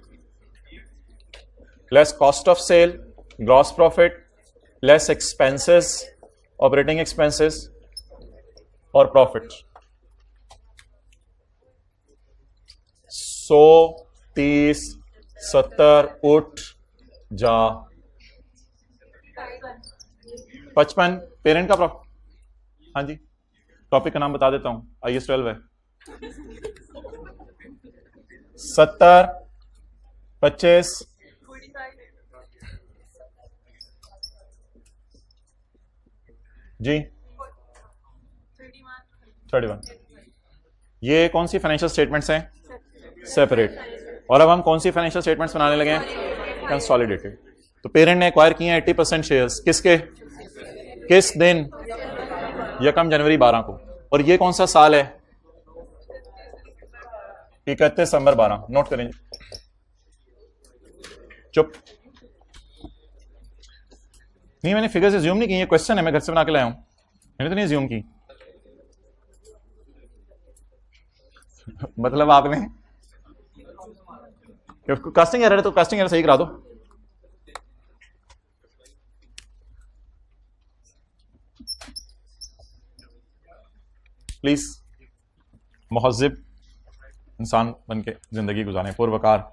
less cost of sale, gross profit less expenses, operating expenses और प्रॉफिट। 100, 30, 70 उठ जा। 55 पेरेंट का प्रॉफिट। हाँ जी, टॉपिक का नाम बता देता हूं, IS 12 है। 70, 25, जी 31। ये कौन सी फाइनेंशियल स्टेटमेंट्स हैं? सेपरेट। और अब हम कौन सी फाइनेंशियल स्टेटमेंट्स बनाने लगे हैं? कंसोलिडेटेड। तो पेरेंट ने एक्वायर किए हैं 80% शेयर्स, किसके? किस दिन? यकम जनवरी 12 को। और ये कौन सा साल है? 31 दिसंबर 12। नोट करेंगे। चुप नहीं, मैंने फिगर्स अज्यूम नहीं की, ये क्वेश्चन है, मैं घर से बना के लाया हूं, मैंने तो नहीं अज्यूम की। मतलब आपने कास्टिंग एरर है तो कास्टिंग एरर सही करा दो। प्लीज मुहज्जिब इंसान बन के जिंदगी गुजारें। पूर्वकार,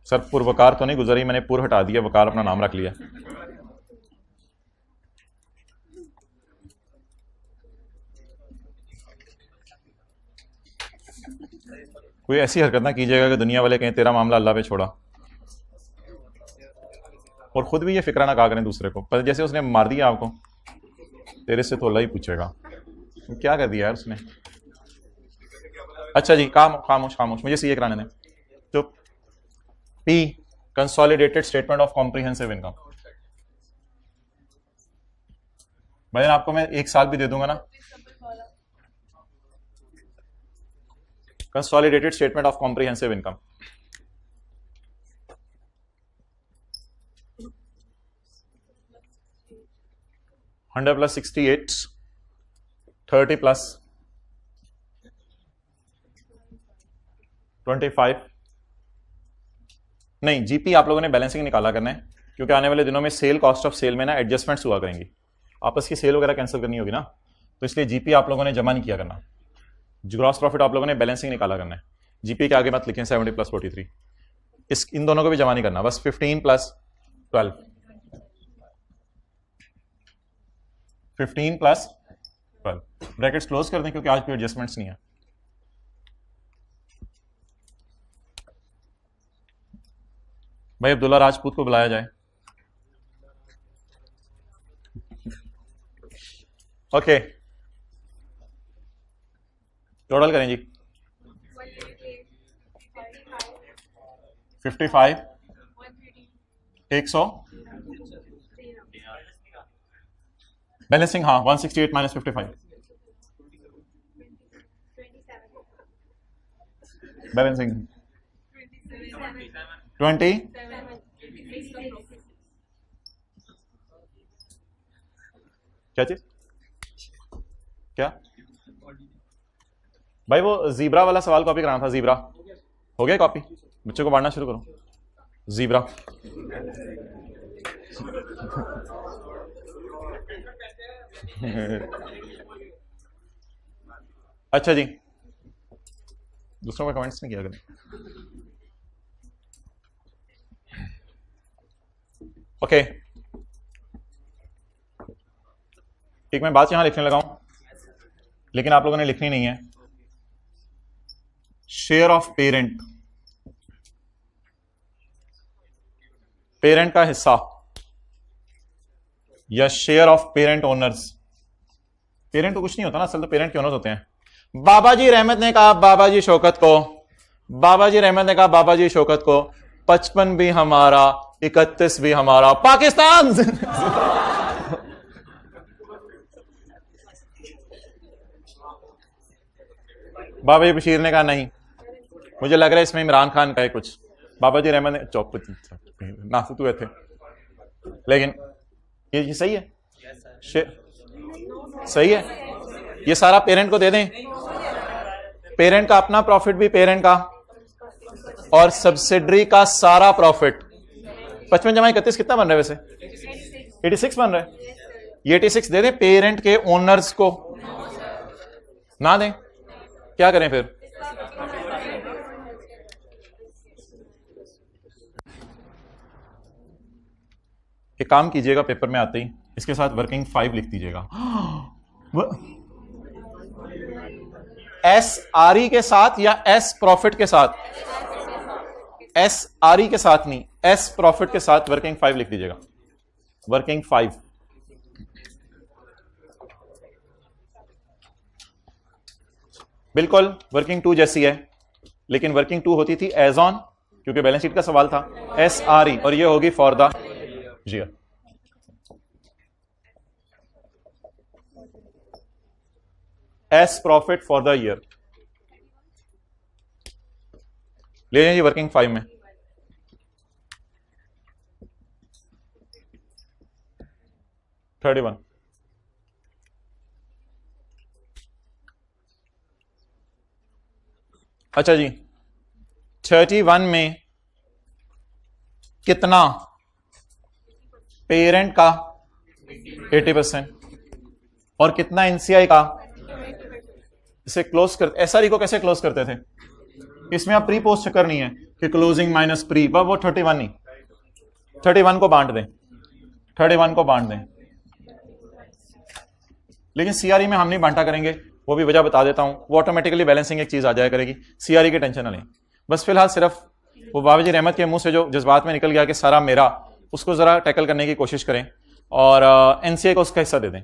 सर पूर्वकार तो नहीं गुजरी, मैंने पूर्व हटा दिया, वकार अपना नाम रख लिया। कोई ऐसी हरकत ना कीजिएगा कि दुनिया वाले कहें तेरा मामला अल्लाह पे छोड़ा, और खुद भी ये फिक्रा ना कहा करें दूसरे को, पर जैसे उसने मार दिया आपको, तेरे से तो अल्लाह ही पूछेगा क्या कर दिया यार उसने। अच्छा जी, खामोश खामोश, मुझे सीए कराने दें। चुप। P consolidated statement of comprehensive income. भाई आपको मैं 1 साल भी दे दूंगा ना। Consolidated statement of comprehensive income. $100 + 68, 30 + 25। नहीं, जीपी आप लोगों ने बैलेंसिंग निकाला करना है, क्योंकि आने वाले दिनों में सेल, कॉस्ट ऑफ सेल में ना एडजस्टमेंट्स हुआ करेंगी, आपस की सेल वगैरह कैंसिल करनी होगी ना, तो इसलिए जीपी आप लोगों ने जमा नहीं किया करना। ग्रॉस प्रॉफिट आप लोगों ने बैलेंसिंग निकाला करना है, जीपी के आगे मत लिखें 70 + 43। इन दोनों को भी जमा नहीं करना, बस 15 + 12, 15 + 12। ब्रैकेट्स क्लोज कर दें क्योंकि आज कोई एडजस्टमेंट्स नहीं है। भाई अब्दुल्ला राजपूत को बुलाया जाए। ओके, टोटल करें जी। 55, 100, बैलेंसिंग हाँ 168 - 55, बैलेंसिंग 20, क्या चीज क्या भाई? वो जीब्रा वाला सवाल कॉपी कराना था। जीब्रा हो गया कॉपी? बच्चों को बांटना शुरू करो। जीब्रा अच्छा जी, दूसरों का कमेंट्स नहीं किया करें। ओके, एक मैं बात यहां लिखने लगा हूं, लेकिन आप लोगों ने लिखनी नहीं है। शेयर ऑफ पेरेंट, पेरेंट का हिस्सा या share of parent owners. Parent तो कुछ नहीं होता ना, असल तो पेरेंट के ओनर्स होते हैं। बाबा जी रहमत ने कहा बाबा जी शौकत को, बाबा जी रहमत ने कहा बाबा जी शौकत को 55 भी हमारा, 31 भी हमारा। पाकिस्तान बाबा जी बशीर ने कहा नहीं, मुझे लग रहा है इसमें इमरान खान का है कुछ। बाबा जी रहमान ने चौप नासुत हुए थे, लेकिन ये सही है, सही है। ये सारा पेरेंट को दे दें, पेरेंट का अपना प्रॉफिट भी पेरेंट का, और सब्सिडरी का सारा प्रॉफिट। 55 जमा 31 कितना बन रहा है वैसे? 86 बन रहा है। ये 86 दे दें पेरेंट के ओनर्स को, ना दें क्या करें फिर? एक काम कीजिएगा, पेपर में आते ही इसके साथ वर्किंग 5 लिख दीजिएगा। एस आर ई के साथ या एस प्रॉफिट के साथ? एस आर ई के साथ नहीं, एस प्रॉफिट के साथ वर्किंग 5 लिख दीजिएगा। वर्किंग 5 बिल्कुल वर्किंग 2 जैसी है, लेकिन वर्किंग 2 होती थी एज ऑन, क्योंकि बैलेंस शीट का सवाल था। एस आर ई, और ये होगी for the year. S profit for the year ले लीजिए वर्किंग 5 में। $31। अच्छा जी, 31 में कितना पेरेंट का? 80%। और कितना एनसीआई का? इसे क्लोज कर, एसआरई को कैसे क्लोज करते थे? इसमें आप प्री पोस्ट चक्कर नहीं है कि क्लोजिंग माइनस प्री, वो 31 नहीं, 31 को बांट दें, 31 को बांट दें। लेकिन सीआरई में हम नहीं बांटा करेंगे, वो भी वजह बता देता हूं। वो ऑटोमेटिकली बैलेंसिंग एक चीज आ जाया करेगी, सीआरई की टेंशन ना लें। बस फिलहाल सिर्फ वो बाबा जी रहमत के मुंह से जो जज्बात में निकल गया कि सारा मेरा, उसको जरा टैकल करने की कोशिश करें, और एनसीए को उसका हिस्सा दे दें।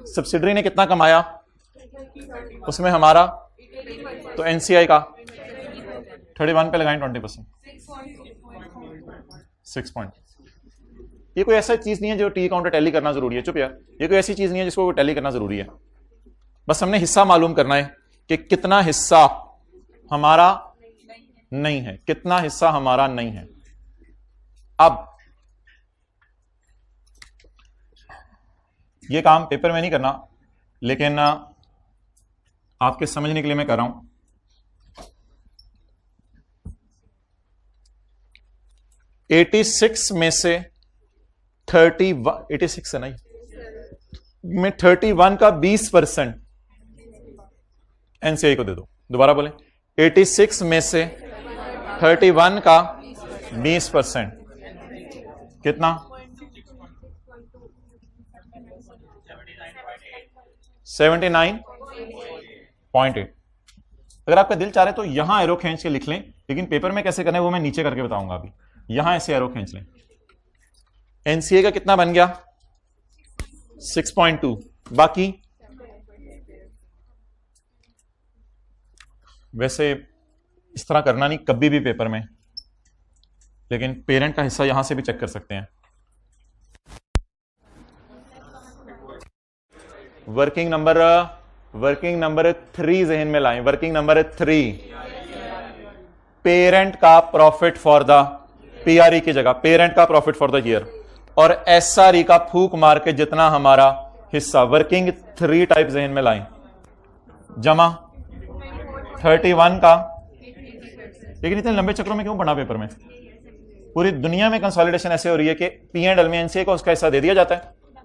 सब्सिडरी ने कितना कमाया उसमें हमारा, तो एनसीआई का 31 पे लगाएं 20%, 6 पॉइंट। ये कोई ऐसा चीज नहीं है जो टी काउंटर टैली करना जरूरी है, चुप यार, ये कोई ऐसी चीज नहीं है जिसको टैली करना जरूरी है। बस हमने हिस्सा मालूम करना है कि कितना हिस्सा हमारा नहीं है, कितना हिस्सा हमारा नहीं है। अब ये काम पेपर में नहीं करना, लेकिन आपके समझने के लिए मैं कर रहा हूं। $86 में से 86 है नहीं, में 31 का 20% एनसीआई को दे दो। दोबारा बोले, 86 में से 31 का 20% कितना? 79.8। अगर आपका दिल चाह रहे तो यहां एरो खींच के लिख लें, लेकिन पेपर में कैसे करना है वो मैं नीचे करके बताऊंगा। अभी यहां ऐसे एरो खींच लें। एनसीए का कितना बन गया? 6.2। बाकी वैसे इस तरह करना नहीं कभी भी पेपर में, लेकिन पेरेंट का हिस्सा यहां से भी चेक कर सकते हैं। वर्किंग नंबर 3 जहन में लाएं। वर्किंग नंबर 3, पेरेंट का प्रॉफिट फॉर द, पीआरई की जगह पेरेंट का प्रॉफिट फॉर द ईयर, और एसआरई का फूक मार के जितना हमारा हिस्सा। वर्किंग 3 टाइप जहन में लाएं, जमा 31 का। लेकिन इतने लंबे चक्रों में क्यों पढ़ना पेपर में? पूरी दुनिया में कंसोलिडेशन ऐसे हो रही है कि पी&एल में एनसीए को उसका हिस्सा दे दिया जाता है,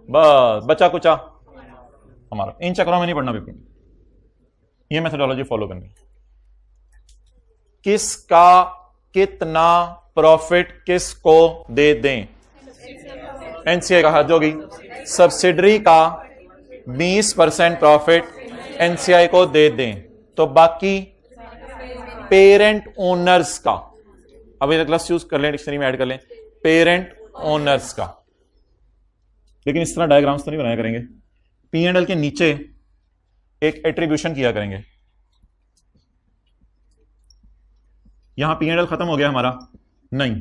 बस बचा कुचा हमारा। इन चक्रों में नहीं पढ़ना पेपर में, ये मेथोडोलॉजी फॉलो करनी। किसका कितना प्रॉफिट किसको दे दें? एनसीए का हद होगी। सब्सिडरी का 20% प्रॉफिट एनसीआई को दे दें, तो बाकी पेरेंट ओनर्स का, अब ये क्लास चूज कर लें, डिक्शनरी में ऐड कर लें, पेरेंट ओनर्स का। लेकिन इस तरह डायग्राम्स तो नहीं बनाया करेंगे, पी&एल के नीचे एक एट्रीब्यूशन किया करेंगे। यहां पी&एल खत्म हो गया हमारा? नहीं,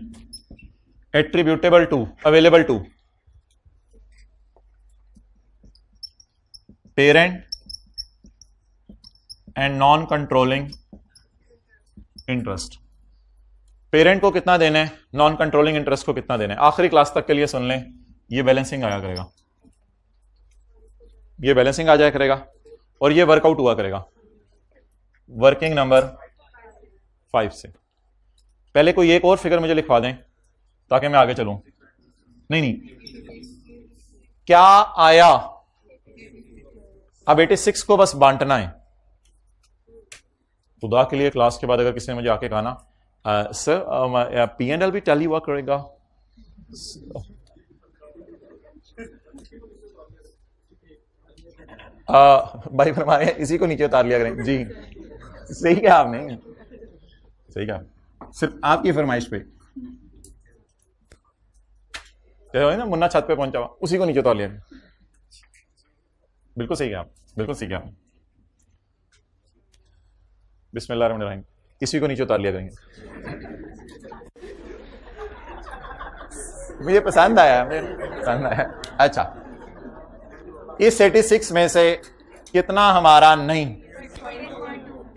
attributable to, available to parent and non controlling interest. Parent को कितना देना है, नॉन कंट्रोलिंग इंटरेस्ट को कितना देना है, आखिरी क्लास तक के लिए सुन लें। ये बैलेंसिंग आया करेगा, ये बैलेंसिंग आ जाया करेगा और ये वर्कआउट हुआ करेगा वर्किंग नंबर 5 से। पहले कोई एक और फिगर मुझे लिखवा दें ताकि मैं आगे चलूं। नहीं, क्या आया, अब 86 को बस बांटना है। खुदा के लिए क्लास के बाद अगर किसी ने मुझे आके कहा ना सर P&L भी टैली हुआ करेगा, भाई फरमाए इसी को नीचे उतार लिया करें जी। सही क्या आपने, सही क्या, सिर्फ आपकी फरमाइश पे ना मुन्ना छत पे पहुंचा हुआ, उसी को नीचे उतार लिया। बिल्कुल सही क्या, बिल्कुल सही क्या। बिस्मिल्लाहिर्रहमानिर्रहीम, इसी को नीचे उतार लिया करेंगे। मुझे पसंद आया, मुझे पसंद आया। अच्छा, इस 86 में से कितना हमारा नहीं,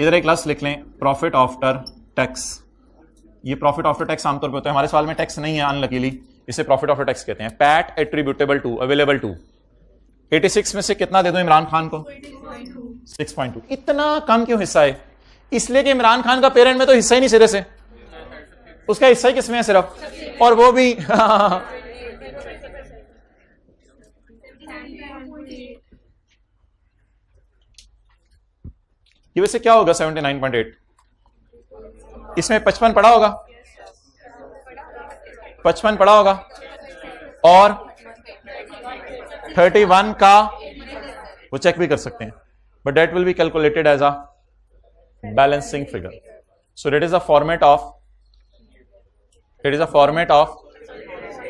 इधर एक लफ्ज़ लिख लें, प्रॉफिट आफ्टर टैक्स। ये प्रॉफिट आफ्टर टैक्स आमतौर पे होता है, हमारे सवाल में टैक्स नहीं है अनलकीली, इसे प्रॉफिट आफ्टर टैक्स कहते हैं। PAT attributable to, available to. 86 में से कितना दे दो इमरान खान को, 6.2। इतना कम क्यों हिस्सा है? इसलिए कि इमरान खान का पेरेंट में तो हिस्सा ही नहीं सिरे से, उसका हिस्सा ही किसमें है सिर्फ, और वो भी ये वैसे क्या होगा 79.8, इसमें 55 पड़ा होगा, 55 पड़ा होगा और 31 का वो चेक भी कर सकते हैं, but that will be calculated as a balancing figure. So that is a format of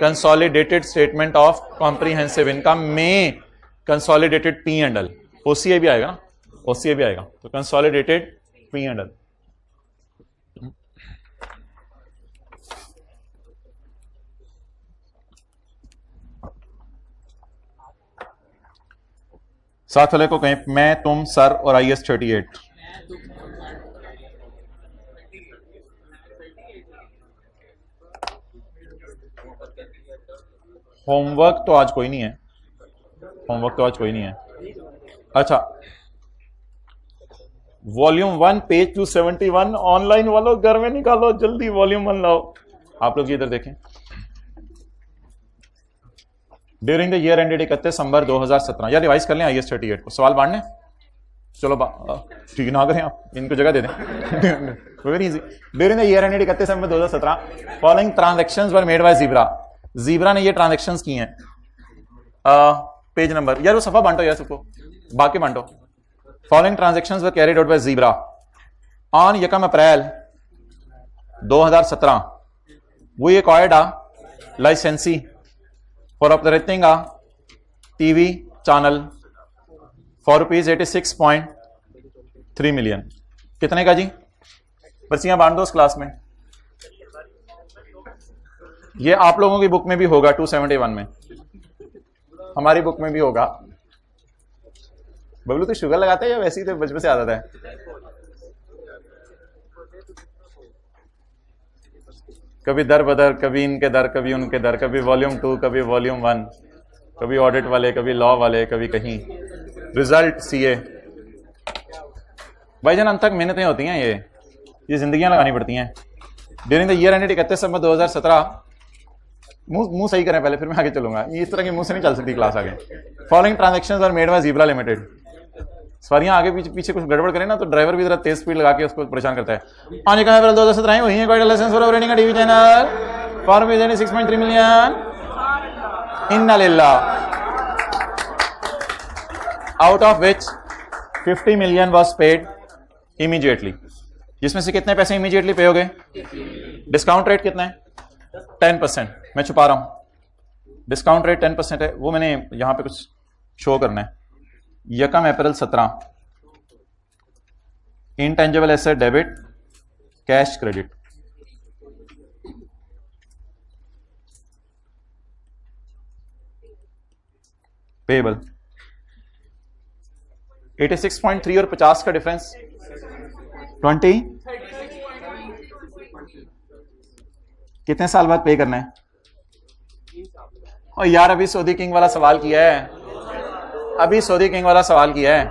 consolidated statement of comprehensive income में कंसोलिडेटेड P&L, OCI भी आएगा ना, OCI भी आएगा, तो कंसोलिडेटेड P&L। साथ वाले को कहें मैं, तुम, सर और IS 38। होमवर्क तो आज कोई नहीं है, होमवर्क तो आज कोई नहीं है। अच्छा, वॉल्यूम 1 पेज 271 ऑनलाइन वालों घर में निकालो जल्दी, वॉल्यूम 1 लाओ। आप लोग इधर देखें, ड्यूरिंग द ईयर एंडेड 31 दिसंबर 2017, या रिवाइज कर लें IS 38 को, सवाल बांटने चलो ठीक ना करें आप, इनको जगह दे दें। Very easy. During the year ended 31 December 2017 following transactions were made by zebra ने ये ट्रांजैक्शंस की हैं। पेज नंबर, यार वो सफा बांटो यार सबको, बाकी बांटो। Following transactions were carried out by Zebra on 1 April 2017 we acquired a licensee for operating a TV channel for rupees 86.3 million। कितने का जी? पर्चियां बांट दो उस क्लास में। ये आप लोगों की बुक में भी होगा 271 में, हमारी बुक में भी होगा। बबलू तो शुगर लगाता है या वैसे ही तो बचपन से आदत है? कभी दर बदर, कभी इनके दर, कभी उनके दर, कभी वॉल्यूम 2, कभी वॉल्यूम 1, कभी ऑडिट वाले, कभी लॉ वाले, कभी कहीं रिजल्ट CA। भाईजान अंत तक मेहनतें होती हैं, ये जिंदगियां लगानी पड़ती हैं। ड्यूरिंग द ईयर एंडेड 31 दिसंबर 2017, मुंह सही करें पहले फिर मैं आगे चलूंगा, इस तरह के मुंह से नहीं चल सकती क्लास आगे। Following transactions are made by Zebra limited. सवारियां आगे पीछे कुछ गड़बड़ करें ना तो ड्राइवर भी जरा तेज स्पीड लगा के उसको परेशान करता है। ऑन 1 अप्रैल 2017 हुई है quite licence for operating a TV channel for 6.3 million. इन्ना लिल्लाह, out of which 50 million was paid immediately. जिसमें से कितने पैसे इमीडिएटली पे हो गए? डिस्काउंट रेट कितना है? 10%। मैं छुपा रहा हूं, डिस्काउंट रेट 10% है, वो मैंने यहां पे कुछ शो करना है। 1 अप्रैल 17 intangible asset debit, cash credit. Payable 86.3 और 50 का डिफरेंस 20, कितने साल बाद पे करना है? और यार अभी सऊदी किंग वाला सवाल किया है, अभी सऊदी किंग वाला सवाल किया है।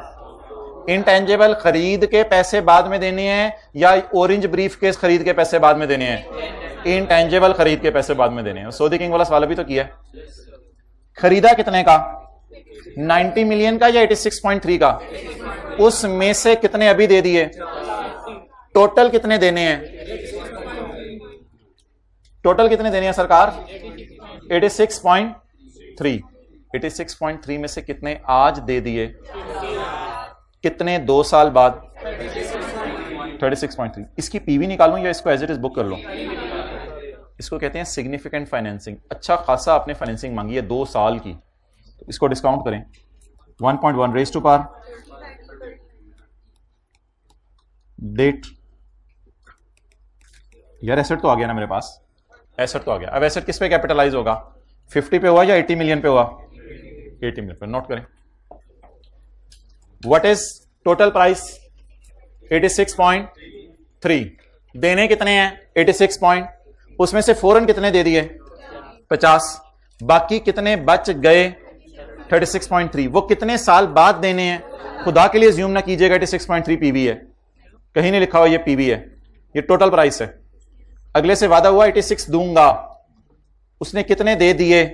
इंटेंजिबल खरीद के पैसे बाद में देने हैं या ऑरेंज ब्रीफ केस खरीद के पैसे बाद में देने हैं? इंटेंजिबल खरीद के पैसे बाद में देने हैं। सऊदी किंग वाला सवाल अभी तो किया है। खरीदा कितने का? 90 मिलियन का या 86.3 का? उसमें से कितने अभी दे दिए? टोटल कितने देने हैं? टोटल कितने देने हैं सरकार? 86.3। 86.3 में से कितने आज दे दिए? कितने 2 साल बाद? 36.3। इसकी पीवी निकालूं या इसको एज इट इज बुक कर लो? इसको कहते हैं सिग्निफिकेंट फाइनेंसिंग। अच्छा खासा आपने फाइनेंसिंग मांगी है 2 साल की, तो इसको डिस्काउंट करें 1.1 रेज टू पावर डेट। यार एसेट तो आ गया ना मेरे पास, एसेट तो आ गया। अब एसेट किस पे कैपिटलाइज होगा? 50 पे हुआ या 80 मिलियन पे हुआ? 80 मिलियन पे। नोट करें। What is total price? 86.3। देने कितने हैं? 86 उसमें से फौरन कितने दे दिए? 50। बाकी कितने बच गए? 36.3। वो कितने साल बाद देने हैं? खुदा के लिए ज्यूम ना कीजिएगा 86.3 पीवी है, कहीं नहीं लिखा हुआ ये पीवी है, ये टोटल प्राइस है। अगले से वादा हुआ 86 दूंगा, उसने कितने दे दिए?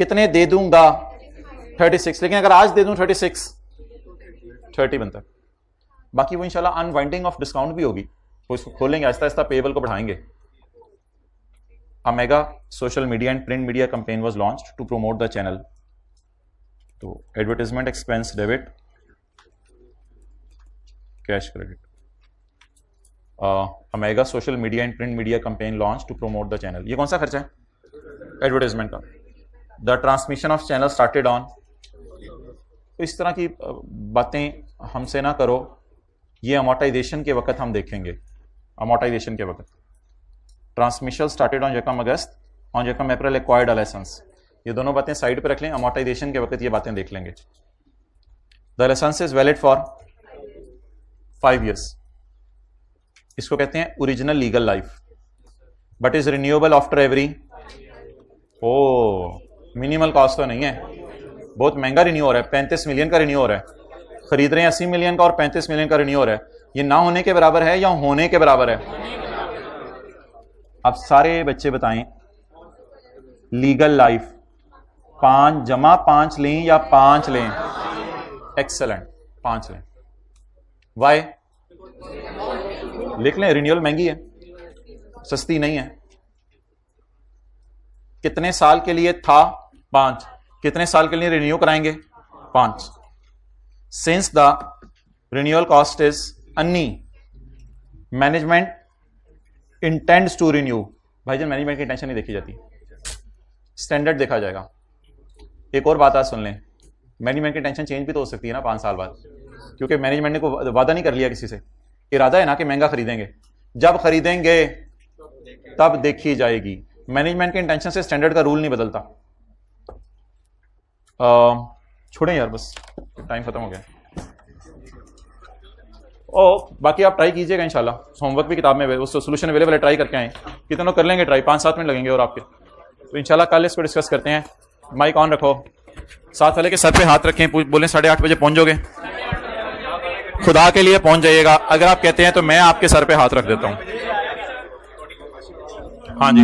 कितने दे दूंगा? 36। लेकिन अगर आज दे दूं 36, 30 बनता है। बाकी वो इंशाल्लाह अनवाइंडिंग ऑफ डिस्काउंट भी होगी, वो इसको खोलेंगे आहिस्ता आहिस्ता, पेएबल को बढ़ाएंगे। A mega social media and print media campaign was launched to promote the channel. तो advertisement expense debit, cash credit. A mega social media and print media campaign launched to promote the channel. ये कौन सा खर्चा है? Advertisement का। The transmission of channel started on. तो इस तरह की बातें हमसे ना करो, ये अमोर्टाइजेशन के वक्त हम देखेंगे। अमोर्टाइजेशन के वक्त ट्रांसमिशन स्टार्टेड ऑन यकम अगस्त, ऑन यकम अप्रैल एक्वायर्ड अ लाइसेंस। ये दोनों बातें साइड पे रख लें, अमोर्टाइजेशन के वक्त ये बातें देख लेंगे। The license is valid for 5 years। इसको कहते हैं original legal life, but is renewable after every. ओ मिनिमल कॉस्ट तो नहीं है, बहुत महंगा रिन्यू हो रहा है। 35 मिलियन का रिन्यू हो रहा है, खरीद रहे हैं 80 मिलियन का और 35 मिलियन का रिन्यू हो रहा है। ये ना होने के बराबर है या होने के बराबर है? अब सारे बच्चे बताएं, लीगल लाइफ 5 जमा 5 लें या 5 लें? एक्सेलेंट, 5 लें। वाई? लिख लें, रिन्यूअल महंगी है, सस्ती नहीं है। कितने साल के लिए था? 5। कितने साल के लिए रिन्यू कराएंगे? 5। Since the renewal cost is अन्नी, मैनेजमेंट इंटेंड्स टू रिन्यू। भाईजान मैनेजमेंट की टेंशन नहीं देखी जाती, स्टैंडर्ड देखा जाएगा। एक और बात आज सुन लें, मैनेजमेंट की टेंशन चेंज भी तो हो सकती है ना 5 साल बाद, क्योंकि मैनेजमेंट ने को वादा नहीं कर लिया किसी से, इरादा है ना कि महंगा खरीदेंगे। जब खरीदेंगे तब देखी जाएगी। मैनेजमेंट के इंटेंशन से स्टैंडर्ड का रूल नहीं बदलता। छोड़ें यार, बस टाइम खत्म हो गया। बाकी आप ट्राई कीजिएगा इंशाल्लाह, होमवर्क भी किताब में उसको सोल्यूशन अवेलेबल है, ट्राई करके आए। कितने लोग कर लेंगे ट्राई? 5-7 मिनट लगेंगे और आपके, तो इंशाल्लाह कल इसको डिस्कस करते हैं। माइक ऑन रखो, साथ वाले के सर पे हाथ रखें, बोलें 8:30 बजे पहुंच जाओगे? खुदा के लिए पहुंच जाइएगा। अगर आप कहते हैं तो मैं आपके सर पे हाथ रख देता हूं। हाँ जी।